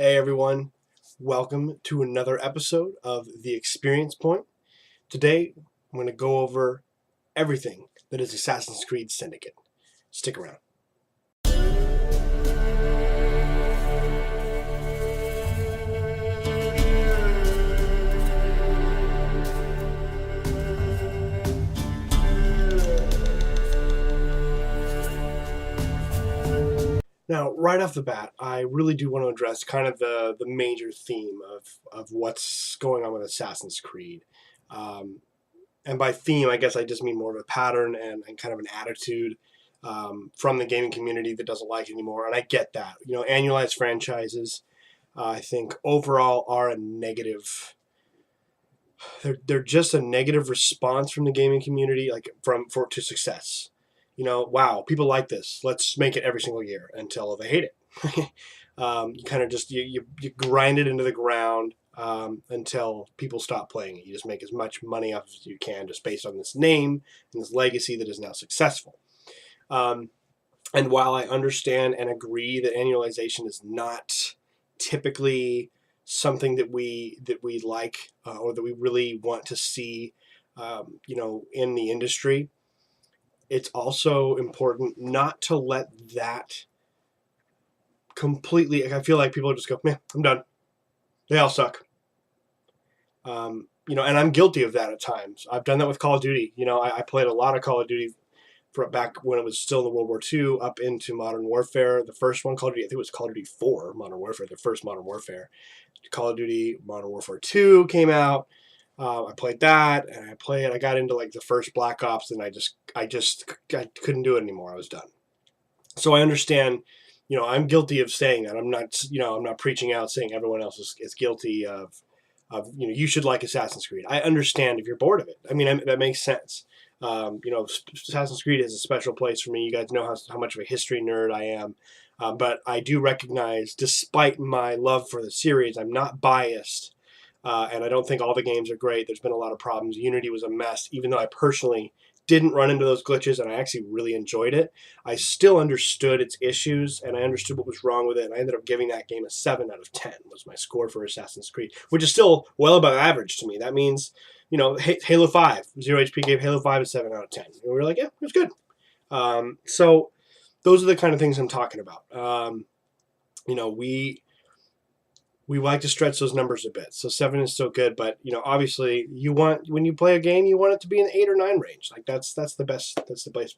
Hey everyone, welcome to another episode of The Experience Point. Today, I'm going to go over everything that is Assassin's Creed Syndicate. Stick around. Now, right off the bat, I really do want to address kind of the major theme of what's going on with Assassin's Creed. And by theme, I guess I just mean more of a pattern and kind of an attitude from the gaming community that doesn't like it anymore. And I get that. Annualized franchises, I think overall are a negative. They're just a negative response from the gaming community, like to success. Wow, people like this. Let's make it every single year until they hate it. You kind of just you grind it into the ground until people stop playing it. You just make as much money off as you can just based on this name and this legacy that is now successful. And while I understand and agree that annualization is not typically something that we like or that we really want to see, in the industry, it's also important not to let that completely. I feel like people just go, "Man, I'm done. They all suck." And I'm guilty of that at times. I've done that with Call of Duty. I played a lot of Call of Duty back when it was still in the World War II, up into Modern Warfare. The first one, Call of Duty, I think it was Call of Duty 4, Modern Warfare, the first Modern Warfare. Call of Duty Modern Warfare 2 came out. I played that, and I got into like the first Black Ops, and I couldn't do it anymore. I was done. So I understand. I'm guilty of saying that. I'm not preaching out saying everyone else is guilty of you should like Assassin's Creed. I understand if you're bored of it. I mean, that makes sense. Assassin's Creed is a special place for me. You guys know how much of a history nerd I am. But I do recognize, despite my love for the series, I'm not biased. And I don't think all the games are great. There's been a lot of problems. Unity was a mess, even though I personally didn't run into those glitches and I actually really enjoyed it. I still understood its issues and I understood what was wrong with it. And I ended up giving that game a 7 out of 10 was my score for Assassin's Creed, which is still well above average to me. That means, Halo 5, Zero HP gave Halo 5 a 7 out of 10. And we were like, yeah, it was good. So those are the kind of things I'm talking about. We like to stretch those numbers a bit. So 7 is still good, but obviously when you play a game, you want it to be in the 8 or 9 range. Like that's the best place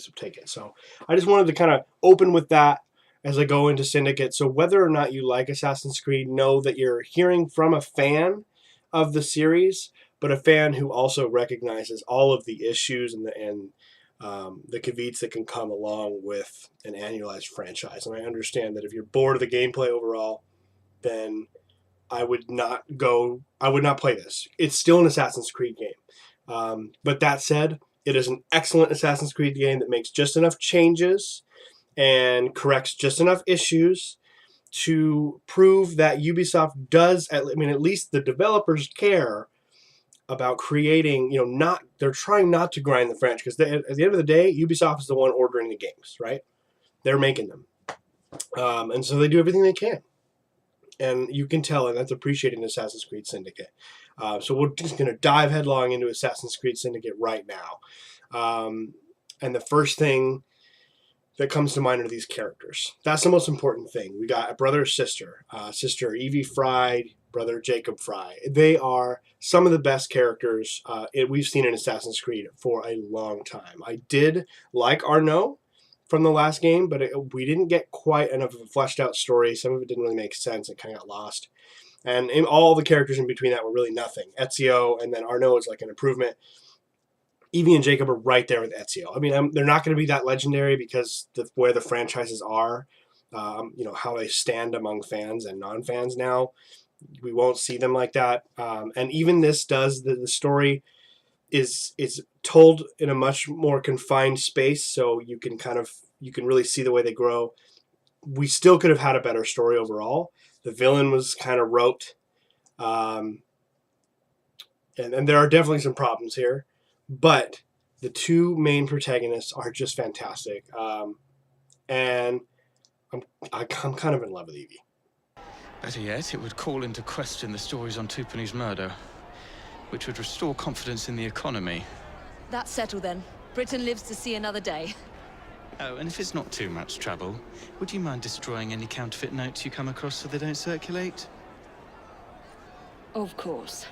to take it. So I just wanted to kind of open with that as I go into Syndicate. So whether or not you like Assassin's Creed, know that you're hearing from a fan of the series, but a fan who also recognizes all of the issues and the caveats that can come along with an annualized franchise. And I understand that if you're bored of the gameplay overall, then I would not play this. It's still an Assassin's Creed game. But that said, it is an excellent Assassin's Creed game that makes just enough changes and corrects just enough issues to prove that Ubisoft does, at least the developers care about creating, they're trying not to grind the franchise, because at the end of the day, Ubisoft is the one ordering the games, right? They're making them. And so they do everything they can. And you can tell, and that's appreciated in Assassin's Creed Syndicate. So we're just going to dive headlong into Assassin's Creed Syndicate right now. And the first thing that comes to mind are these characters. That's the most important thing. We got a brother or sister. Sister Evie Fry, brother Jacob Fry. They are some of the best characters we've seen in Assassin's Creed for a long time. I did like Arnaud from the last game, but we didn't get quite enough of a fleshed out story. Some of it didn't really make sense. It kind of got lost. And all the characters in between that were really nothing. Ezio and then Arnaud is like an improvement. Evie and Jacob are right there with Ezio. I mean, they're not going to be that legendary because where the franchises are, how they stand among fans and non-fans now. We won't see them like that. And even this does, the story is told in a much more confined space, so you can really see the way they grow. We still could have had a better story overall. The villain was kind of rote, and there are definitely some problems here, but the two main protagonists are just fantastic, and I'm kind of in love with Evie. Better yet, it would call into question the stories on Tupani's murder, which would restore confidence in the economy. That's settled then. Britain lives to see another day. Oh, and if it's not too much trouble, would you mind destroying any counterfeit notes you come across so they don't circulate? Of course.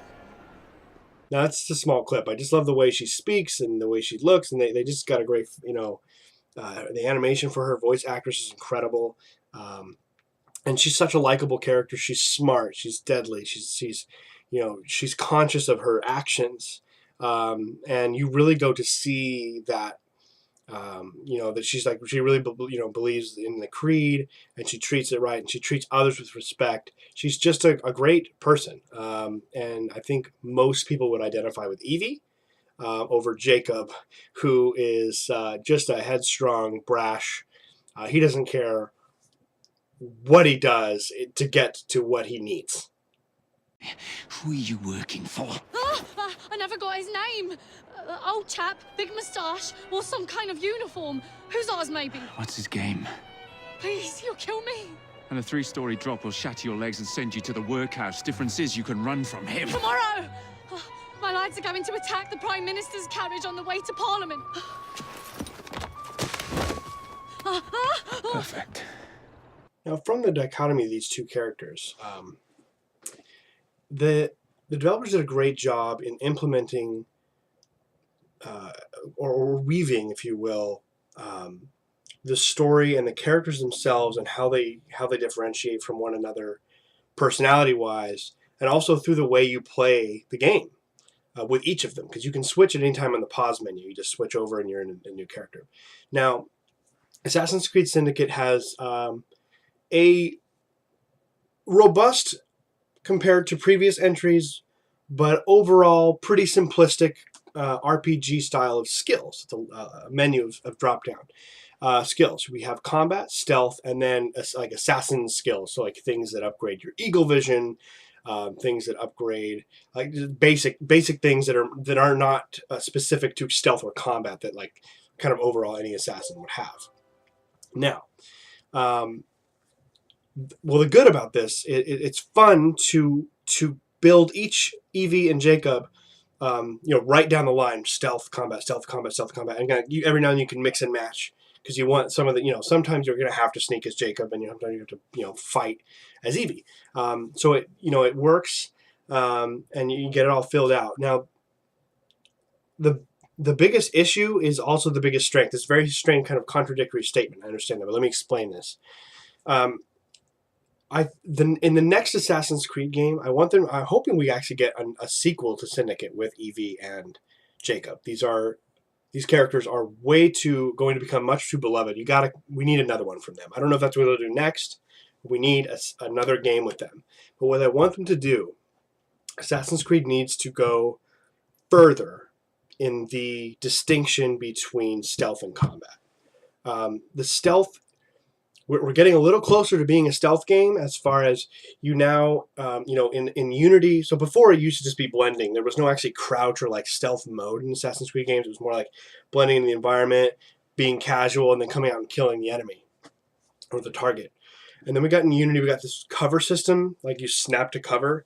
Now, that's just a small clip. I just love the way she speaks and the way she looks, and they just got a great, the animation for her voice actress is incredible. And she's such a likable character. She's smart. She's deadly. She's conscious of her actions. And you really go to see that, that she really, believes in the creed, and she treats it right, and she treats others with respect. She's just a great person. And I think most people would identify with Evie over Jacob, who is just a headstrong, brash. He doesn't care what he does to get to what he needs. Who are you working for? I never got his name. Old chap, big moustache, or some kind of uniform. Whose ours, maybe? What's his game? Please, you'll kill me. And a 3-story drop will shatter your legs and send you to the workhouse. Difference is you can run from him. Tomorrow! My lads are going to attack the Prime Minister's carriage on the way to Parliament. Perfect. Now, from the dichotomy of these two characters, the developers did a great job in implementing or weaving, if you will, the story and the characters themselves and how they differentiate from one another personality-wise, and also through the way you play the game with each of them, because you can switch at any time on the pause menu. You just switch over and you're in a new character. Now, Assassin's Creed Syndicate has a robust, compared to previous entries, but overall pretty simplistic RPG style of skills. It's a menu of drop-down skills. We have combat, stealth, and then like assassin skills, so like things that upgrade your eagle vision, things that upgrade like basic things that are not specific to stealth or combat, that like kind of overall any assassin would have. Now, well, the good about this, it's fun to build each Evie and Jacob, right down the line: stealth, combat, stealth, combat, stealth, combat, and every now and then you can mix and match, because you want some of the, sometimes you're going to have to sneak as Jacob, and sometimes you have to, fight as Evie. So it works, and you get it all filled out. Now, the biggest issue is also the biggest strength. It's a very strange kind of contradictory statement. I understand that, but let me explain this. In the next Assassin's Creed game, I'm hoping we actually get a sequel to Syndicate with Evie and Jacob. These characters are going to become much too beloved. We need another one from them. I don't know if that's what they'll do next. We need another game with them. But what I want them to do, Assassin's Creed needs to go further in the distinction between stealth and combat. The stealth, we're getting a little closer to being a stealth game, as far as now, in Unity. So before, it used to just be blending. There was no actually crouch or like stealth mode in Assassin's Creed games. It was more like blending in the environment, being casual, and then coming out and killing the enemy or the target. And then in Unity, we got this cover system, like you snap to cover.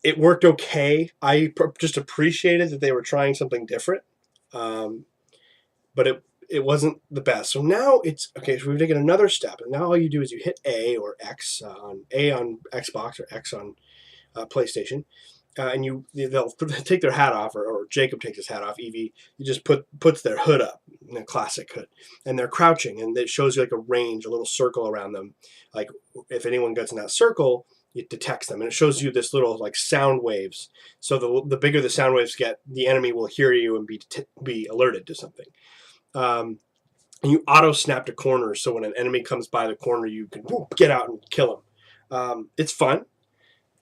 It worked okay. I just appreciated that they were trying something different, but it wasn't the best. So now it's okay. So we've taken another step, and now all you do is you hit A or X on Xbox or X on PlayStation, and they'll take their hat off, or Jacob takes his hat off. Evie, you just puts their hood up, a classic hood, and they're crouching, and it shows you like a range, a little circle around them. Like if anyone gets in that circle, it detects them, and it shows you this little like sound waves. So the bigger the sound waves get, the enemy will hear you and be alerted to something. And you auto snap to corners, so when an enemy comes by the corner, you can get out and kill them. It's fun.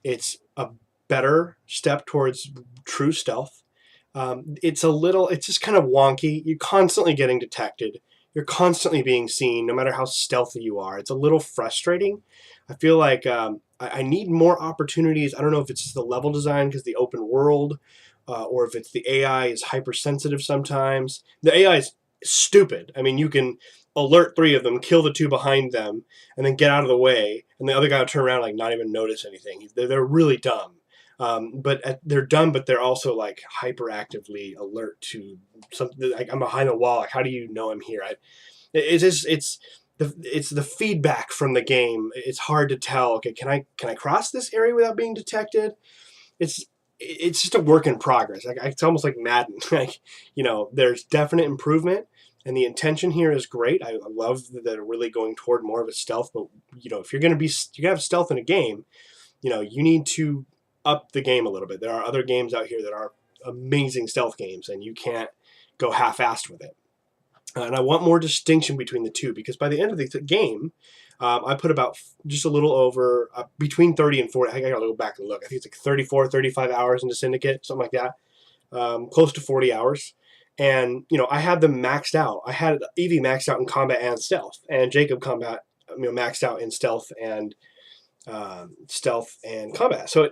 It's a better step towards true stealth. It's just kind of wonky. You're constantly getting detected. You're constantly being seen, no matter how stealthy you are. It's a little frustrating. I feel like I need more opportunities. I don't know if it's the level design, because the open world, or if it's the AI is hypersensitive sometimes. The AI is stupid. I mean, you can alert 3 of them, kill the 2 behind them, and then get out of the way, and the other guy will turn around like not even notice anything. They're really dumb. They're dumb, but they're also like hyperactively alert to something. Like, I'm behind the wall. Like, how do you know I'm here? It's the feedback from the game. It's hard to tell. Okay, can I cross this area without being detected? It's just a work in progress. Like, it's almost like Madden. Like, there's definite improvement, and the intention here is great. I love that they're really going toward more of a stealth. But if you're gonna have stealth in a game, you need to up the game a little bit. There are other games out here that are amazing stealth games, and you can't go half-assed with it. And I want more distinction between the two, because by the end of the game, I put about just a little over between 30 and 40. I gotta go back and look. I think it's like 34, 35 hours into Syndicate, something like that. Close to 40 hours. And I had them maxed out. I had Evie maxed out in combat and stealth, and Jacob maxed out in stealth and combat. So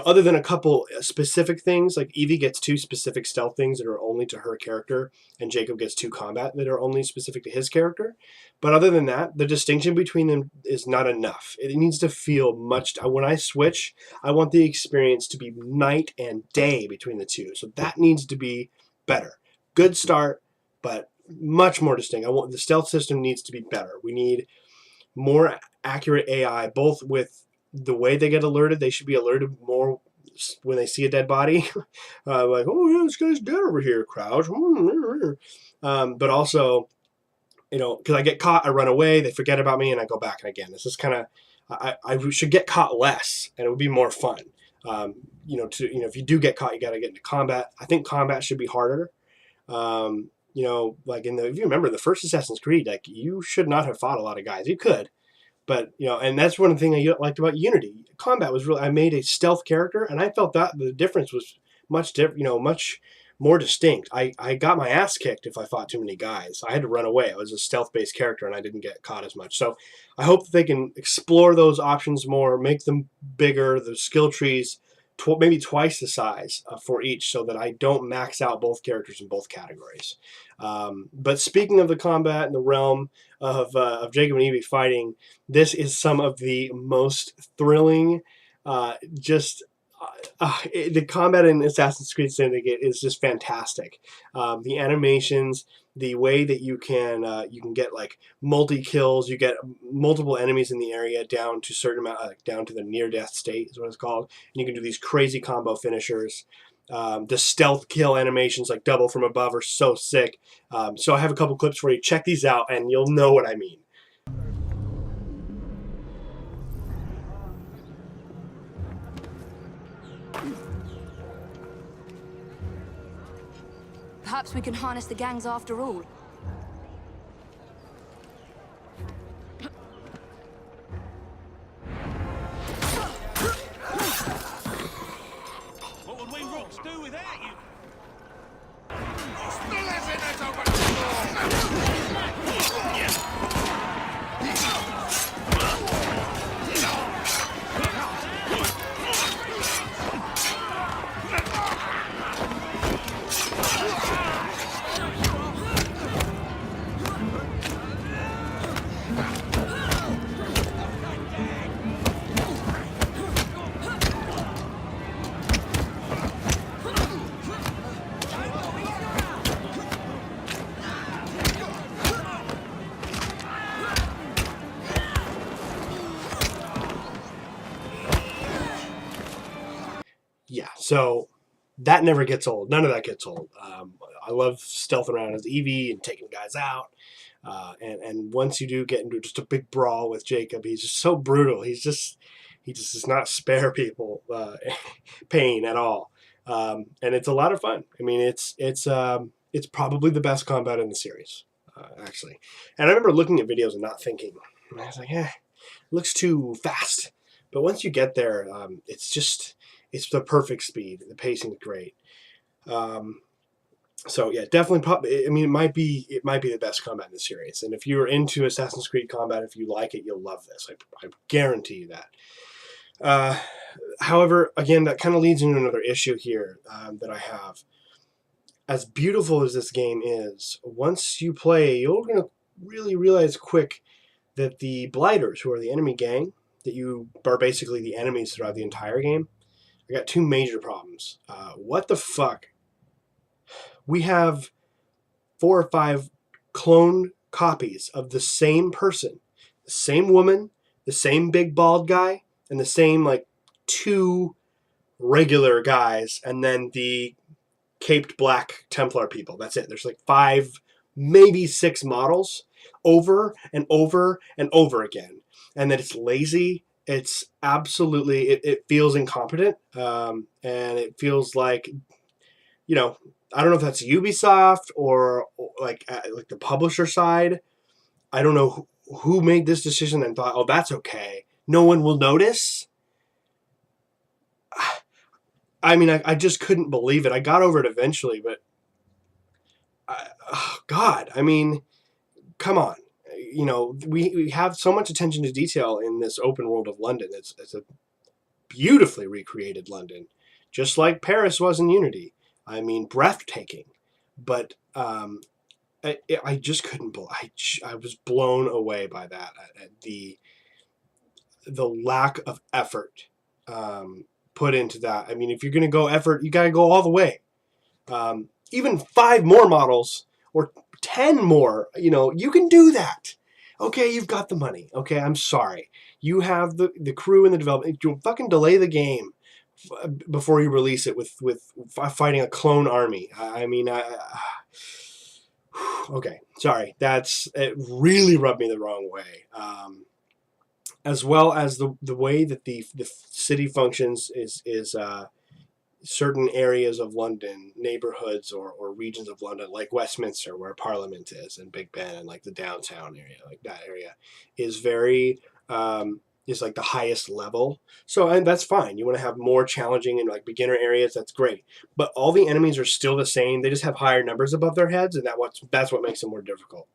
other than a couple specific things, like Evie gets 2 specific stealth things that are only to her character, and Jacob gets 2 combat that are only specific to his character. But other than that, the distinction between them is not enough. It needs to feel when I switch, I want the experience to be night and day between the two. So that needs to be better. Good start, but much more distinct. The stealth system needs to be better. We need more accurate AI, both with the way they get alerted. They should be alerted more when they see a dead body. Like, oh, yeah, this guy's dead over here, crouch. But also, because I get caught, I run away, they forget about me, and I go back and again. This is kind of, I should get caught less, and it would be more fun. If you do get caught, you got to get into combat. I think combat should be harder. Like if you remember the first Assassin's Creed, like, you should not have fought a lot of guys. You could. But, and that's one thing I liked about Unity. Combat was I made a stealth character, and I felt that the difference was much more distinct. I got my ass kicked if I fought too many guys. I had to run away. I was a stealth-based character, and I didn't get caught as much. So I hope that they can explore those options more, make them bigger, the skill trees, maybe twice the size for each, so that I don't max out both characters in both categories. But speaking of the combat in the realm of Jacob and Evie fighting, this is some of the most thrilling, the combat in Assassin's Creed Syndicate is just fantastic. The animations, the way that you can get like multi-kills, you get multiple enemies in the area down to certain amount, down to the near-death state is what it's called, and you can do these crazy combo finishers. The stealth kill animations, like double from above, are so sick. So I have a couple clips for you. Check these out, and you'll know what I mean. Perhaps we can harness the gangs after all. What would we rocks do without you? Yeah, so that never gets old. None of that gets old. I love stealthing around as Evie and taking guys out. And once you do get into just a big brawl with Jacob, he's just so brutal. He just does not spare people pain at all. And it's a lot of fun. I mean, it's probably the best combat in the series, actually. And I remember looking at videos and not thinking. I was like, it looks too fast. But once you get there, it's the perfect speed. The pacing's great. So yeah, definitely. I mean, it might be the best combat in the series. And if you're into Assassin's Creed combat, if you like it, you'll love this. I guarantee you that. However, again, that kind of leads into another issue here that I have. As beautiful as this game is, once you play, you're gonna really realized quick that the Blighters, who are the enemy gang, that you are basically the enemies throughout the entire game, I got two major problems. What the fuck? We have 4 or 5 clone copies of the same person, the same woman, the same big bald guy, and the same like 2 regular guys, and then the caped black Templar people. That's it. There's like 5, maybe 6 models over and over and over again. And that it's lazy. It's absolutely, it feels incompetent. And it feels like, you know, I don't know if that's Ubisoft or like the publisher side. I don't know who made this decision and thought, oh, that's okay. No one will notice. I mean, I just couldn't believe it. I got over it eventually, but oh God, I mean, come on. You know, we have so much attention to detail in this open world of London. It's a beautifully recreated London, just like Paris was in Unity. I mean, breathtaking. But I just couldn't believe. I was blown away by that. The lack of effort put into that. I mean, if you're going to go effort, you got to go all the way. Even 5 more models or 10 more, you know, you can do that. Okay, you've got the money. Okay, I'm sorry. You have the crew and the development. You'll fucking delay the game before you release it with fighting a clone army. I mean, okay, sorry. It really rubbed me the wrong way. As well as the way that the city functions is certain areas of London, neighborhoods or regions of London, like Westminster, where Parliament is, and Big Ben, and like the downtown area, like that area, is very is like the highest level. So, and that's fine. You want to have more challenging and like beginner areas. That's great. But all the enemies are still the same. They just have higher numbers above their heads, and that's what makes them more difficult.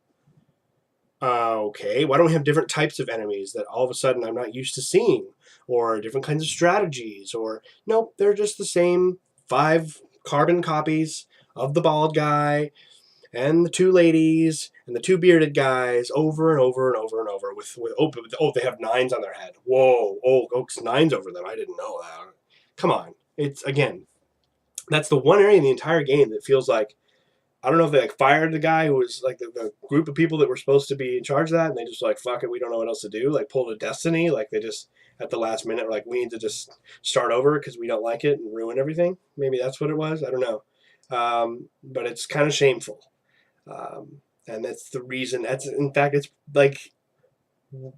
Okay, why don't we have different types of enemies that all of a sudden I'm not used to seeing, or different kinds of strategies, or nope, they're just the same 5 carbon copies of the bald guy and the 2 ladies and the 2 bearded guys over and over and over and over with they have 9s on their head. Whoa, it's 9s over them. I didn't know that. Come on, it's again, that's the one area in the entire game that feels like, I don't know if they like fired the guy who was like the group of people that were supposed to be in charge of that, and they just like, fuck it, we don't know what else to do. Like pulled a Destiny, like they just at the last minute were like, we need to just start over because we don't like it and ruin everything. Maybe that's what it was. I don't know, but it's kind of shameful, and that's the reason. That's in fact, it's like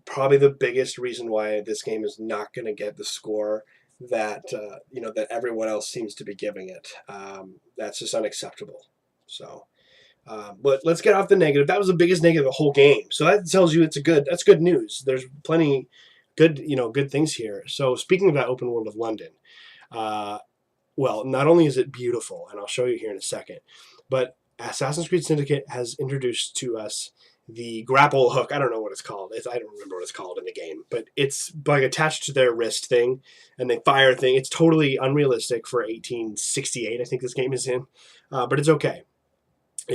probably the biggest reason why this game is not going to get the score that that everyone else seems to be giving it. That's just unacceptable. So, but let's get off the negative. That was the biggest negative of the whole game. So that tells you that's good news. There's plenty good things here. So speaking of that open world of London, well, not only is it beautiful, and I'll show you here in a second, but Assassin's Creed Syndicate has introduced to us the grapple hook. I don't know what it's called. I don't remember what it's called in the game, but it's like attached to their wrist thing, and they fire thing. It's totally unrealistic for 1868. I think this game is in, but it's okay.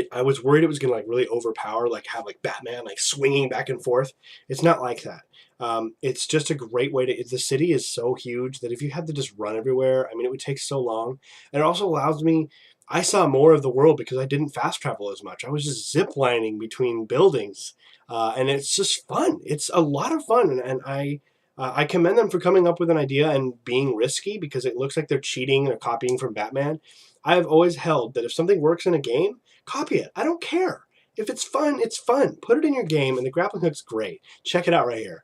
I was worried it was gonna like really overpower, like have like Batman like swinging back and forth. It's not like that. It's just a great way to. The city is so huge that if you had to just run everywhere, I mean, it would take so long. And it also allows me. I saw more of the world because I didn't fast travel as much. I was just zip lining between buildings, and it's just fun. It's a lot of fun, and I commend them for coming up with an idea and being risky because it looks like they're cheating or copying from Batman. I have always held that if something works in a game, copy it. I don't care. If it's fun, it's fun. Put it in your game, and the grappling hook's great. Check it out right here.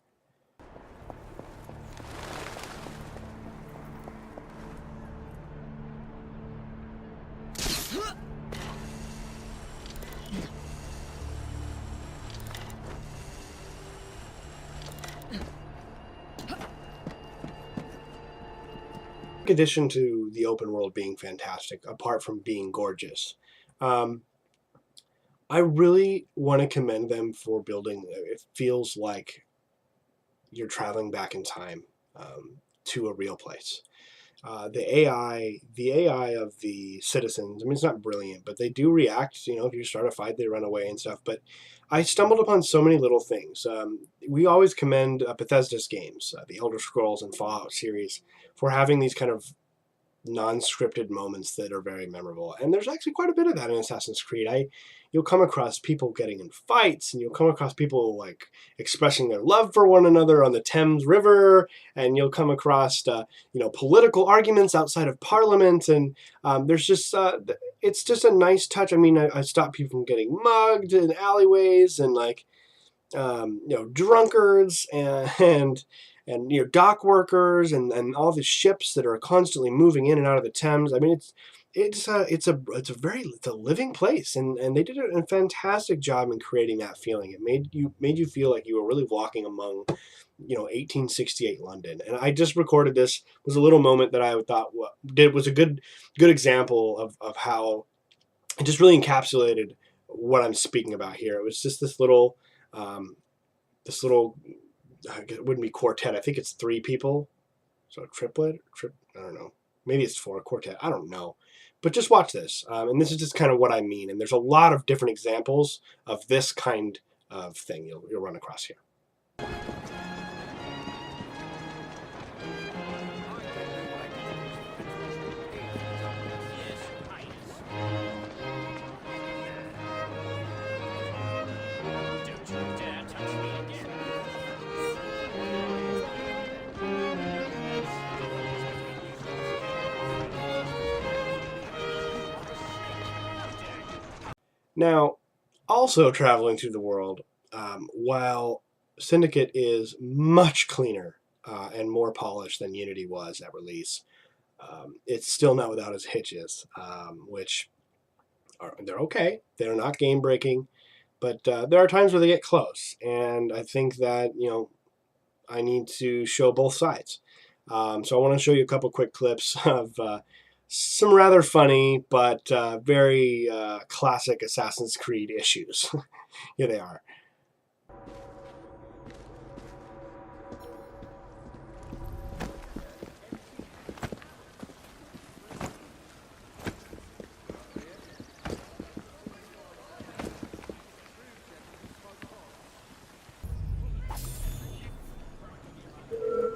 In addition to the open world being fantastic, apart from being gorgeous, I really want to commend them for building. It feels like you're traveling back in time to a real place. The AI of the citizens. I mean, it's not brilliant, but they do react. You know, if you start a fight, they run away and stuff. But I stumbled upon so many little things. We always commend Bethesda's games, the Elder Scrolls and Fallout series, for having these kind of non-scripted moments that are very memorable. And there's actually quite a bit of that in Assassin's Creed. You'll come across people getting in fights, and you'll come across people like expressing their love for one another on the Thames River, and you'll come across political arguments outside of Parliament, and there's just it's just a nice touch. I mean, I stopped people from getting mugged in alleyways, and like drunkards and dock workers and all the ships that are constantly moving in and out of the Thames. I mean, it's a living place, and they did a fantastic job in creating that feeling. It made you feel like you were really walking among 1868 London. And I just recorded this. It was a little moment that I thought was a good example of how it just really encapsulated what I'm speaking about here. It was just this little it wouldn't be quartet. I think it's 3 people. So a triplet? I don't know. Maybe it's 4, quartet. I don't know. But just watch this. And this is just kind of what I mean. And there's a lot of different examples of this kind of thing you'll run across here. Now, also traveling through the world, while Syndicate is much cleaner and more polished than Unity was at release, it's still not without its hitches, which they're okay. They're not game breaking, but there are times where they get close, and I think that I need to show both sides. So I want to show you a couple quick clips of some rather funny but very classic Assassin's Creed issues. Here they are.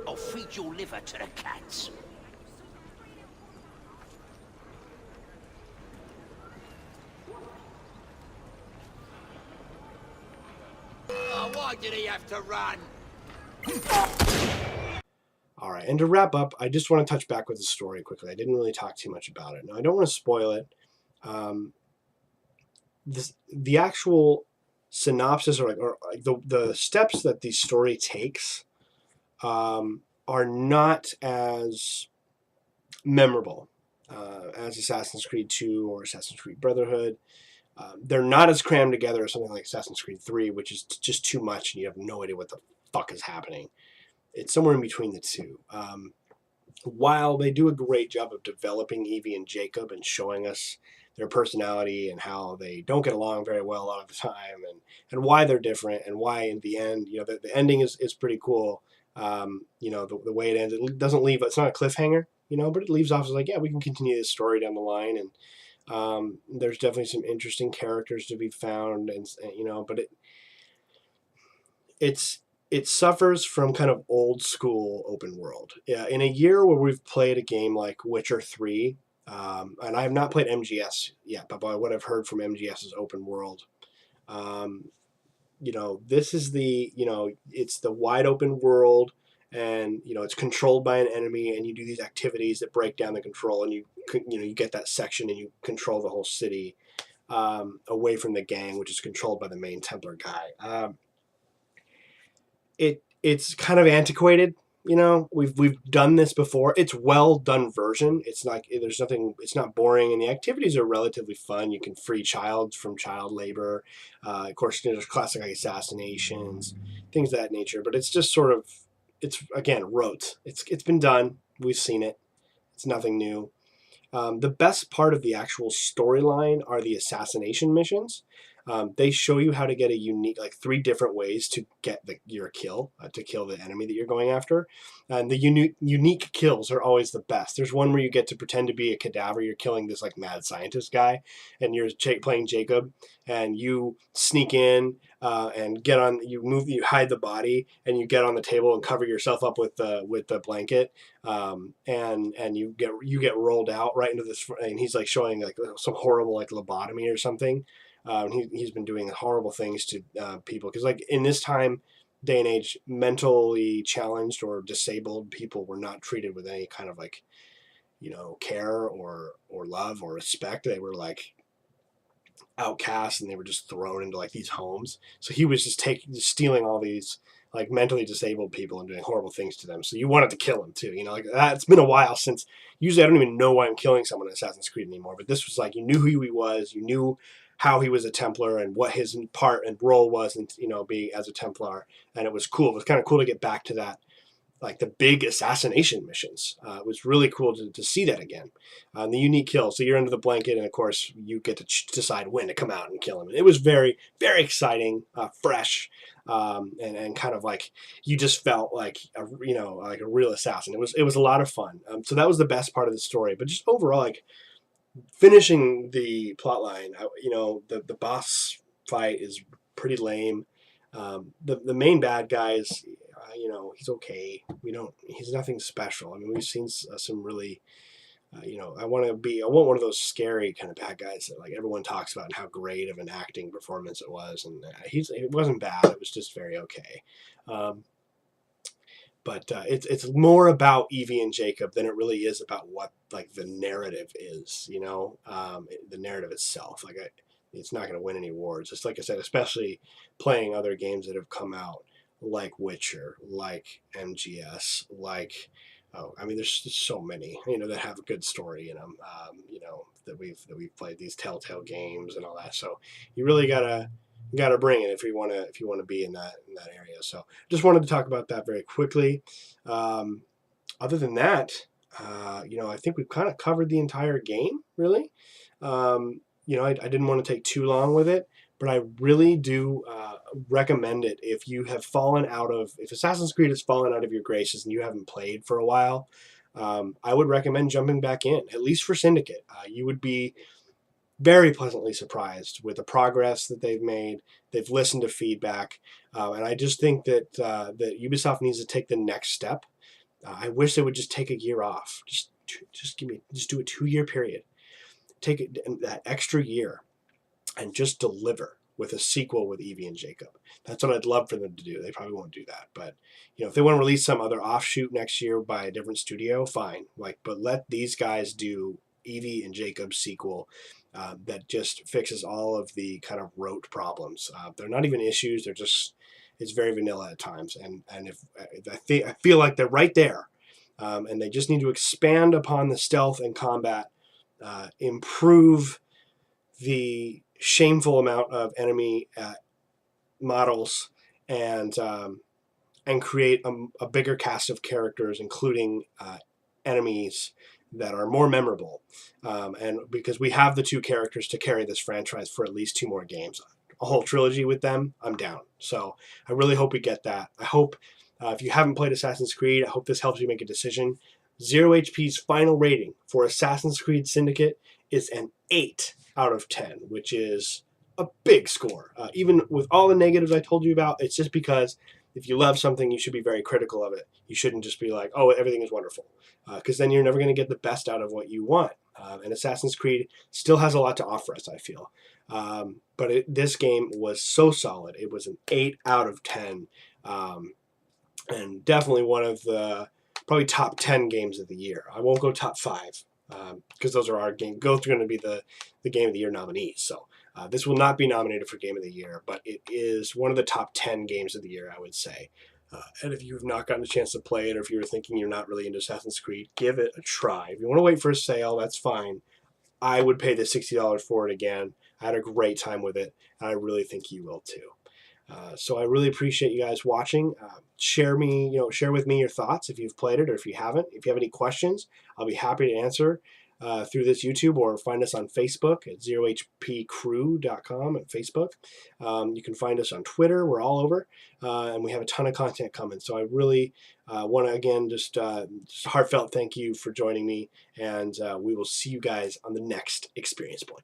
I'll feed your liver to the cats. Oh, why did he have to run? All right, and to wrap up, I just want to touch back with the story quickly. I didn't really talk too much about it. Now, I don't want to spoil it. The actual synopsis or the steps that the story takes are not as memorable as Assassin's Creed 2 or Assassin's Creed Brotherhood. They're not as crammed together as something like Assassin's Creed 3, which is just too much and you have no idea what the fuck is happening. It's somewhere in between the two. While they do a great job of developing Evie and Jacob and showing us their personality and how they don't get along very well a lot of the time, and why they're different, and why in the end, the ending is pretty cool. The way it ends, it doesn't leave, it's not a cliffhanger, but it leaves off as like, yeah, we can continue this story down the line, and there's definitely some interesting characters to be found, and but it suffers from kind of old school open world. Yeah, in a year where we've played a game like Witcher 3, and I have not played MGS yet, but by what I've heard from MGS's open world, this is it's the wide open world, and it's controlled by an enemy, and you do these activities that break down the control, and you get that section and you control the whole city away from the gang, which is controlled by the main Templar guy. It's kind of antiquated. We've done this before. It's well done version. It's like there's nothing. It's not boring, and the activities are relatively fun. You can free child from child labor. Of course, there's classic like assassinations, things of that nature. But it's just sort of, it's again rote. It's been done. We've seen it. It's nothing new. The best part of the actual storyline are the assassination missions. They show you how to get a unique, like 3 different ways to get your kill, to kill the enemy that you're going after. And the unique kills are always the best. There's one where you get to pretend to be a cadaver. You're killing this like mad scientist guy, and you're playing Jacob, and you sneak in and get on. You hide the body, and you get on the table and cover yourself up with the blanket, and you get rolled out right into this. And he's like showing like some horrible like lobotomy or something. He's been doing horrible things to people because like in this day and age, mentally challenged or disabled people were not treated with any kind of like, care or love or respect. They were like outcasts, and they were just thrown into like these homes. So he was just stealing all these like mentally disabled people and doing horrible things to them. So you wanted to kill him too, like that. It's been a while since. Usually I don't even know why I'm killing someone in Assassin's Creed anymore, but this was like you knew who he was, you knew how he was a Templar and what his part and role was, and being as a Templar, and it was cool. It was kind of cool to get back to that, like the big assassination missions. It was really cool to see that again. The unique kill. So you're under the blanket, and of course you get to decide when to come out and kill him. And it was very, very exciting, fresh, and kind of like you just felt like like a real assassin. It was a lot of fun. So that was the best part of the story. But just overall, like finishing the plot line, the boss fight is pretty lame. The main bad guy is, he's okay. He's nothing special. I mean, we've seen some really, I want one of those scary kind of bad guys that like everyone talks about and how great of an acting performance it was. And it wasn't bad. It was just very okay. But it's more about Evie and Jacob than it really is about what like the narrative is, the narrative itself. Like it's not going to win any awards. Just like I said, especially playing other games that have come out like Witcher, like MGS, like there's just so many that have a good story in them. That we've played these Telltale games and all that. So you really gotta bring it if you want to be in that area. So just wanted to talk about that very quickly. Other than that, I think we've kind of covered the entire game, really. I didn't want to take too long with it, but I really do recommend it if you have if Assassin's Creed has fallen out of your graces and you haven't played for a while. I would recommend jumping back in, at least for Syndicate. You would be very pleasantly surprised with the progress that they've made. They've listened to feedback, and I just think that Ubisoft needs to take the next step. I wish they would just take a year off. Just do a 2-year period. Take that extra year and just deliver with a sequel with Evie and Jacob. That's what I'd love for them to do. They probably won't do that, but if they want to release some other offshoot next year by a different studio, fine. But let these guys do Evie and Jacob's sequel that just fixes all of the kind of rote problems. They're not even issues. It's very vanilla at times. And if I feel like they're right there, and they just need to expand upon the stealth and combat, improve the shameful amount of enemy models, and create a bigger cast of characters, including enemies that are more memorable. And because we have the 2 characters to carry this franchise for at least 2 more games, a whole trilogy with them, I'm down. So I really hope we get that. I hope if you haven't played Assassin's Creed, I hope this helps you make a decision. Zero HP's final rating for Assassin's Creed Syndicate is an 8 out of 10, which is a big score. Even with all the negatives I told you about, it's just because if you love something, you should be very critical of it. You shouldn't just be like, oh, everything is wonderful, because then you're never going to get the best out of what you want. And Assassin's Creed still has a lot to offer us, I feel. But this game was so solid. It was an 8 out of 10, and definitely one of the probably top 10 games of the year. I won't go top 5 because those are our game. Those are going to be the Game of the Year nominees. So this will not be nominated for Game of the Year, but it is one of the top 10 games of the year, I would say. And if you have not gotten a chance to play it, or if you're thinking you're not really into Assassin's Creed, give it a try. If you want to wait for a sale, that's fine. I would pay the $60 for it again. I had a great time with it, and I really think you will too. So I really appreciate you guys watching. Share with me your thoughts if you've played it or if you haven't. If you have any questions, I'll be happy to answer. through this YouTube, or find us on Facebook at zerohpcrew.com at Facebook. You can find us on Twitter. We're all over, and we have a ton of content coming. So I really want to, again, just heartfelt thank you for joining me, and we will see you guys on the next experience point.